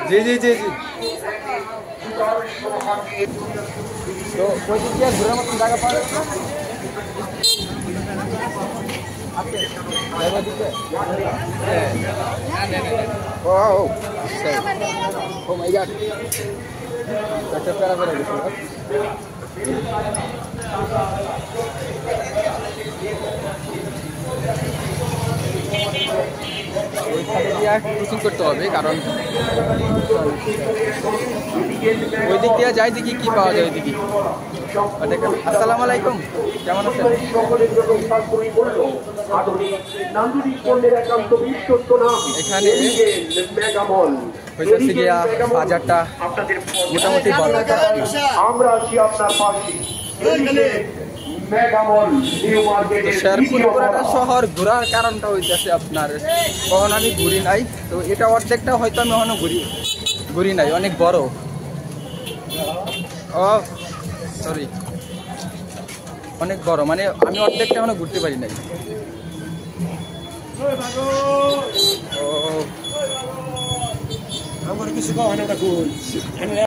জি জি জি জি। তো ওই দিক দিয়ে ঘোরার মতন জায়গা পাওয়া যাবে না? Wow, oh my god, একটা প্যারা প্যারা গেছে। ওই সাইডে দিয়ে ক্রসিং করতে হবে, কারণ ওই দিক দিয়ে যাই, দেখি কি পাওয়া যায় ওইদিকে। আসসালামু আলাইকুম, কেমন আছেন? এখানে হইতেছে গিয়া বাজারটা মোটামুটি বড়। আমরা আছি আপনার পাশে। শেরপুর পুরাটা শহর ঘোরার কারণটা হইতেছে আপনার, কখন আমি ঘুরি নাই, তো এটা অর্ধেকটা হয়তো আমি এখনো ঘুরি নাই, অনেক বড়। ও সরি, অনেক বড়, মানে আমি অর্ধেকটা এখনো ঘুরতে পারি নাই। ও আমার কিছু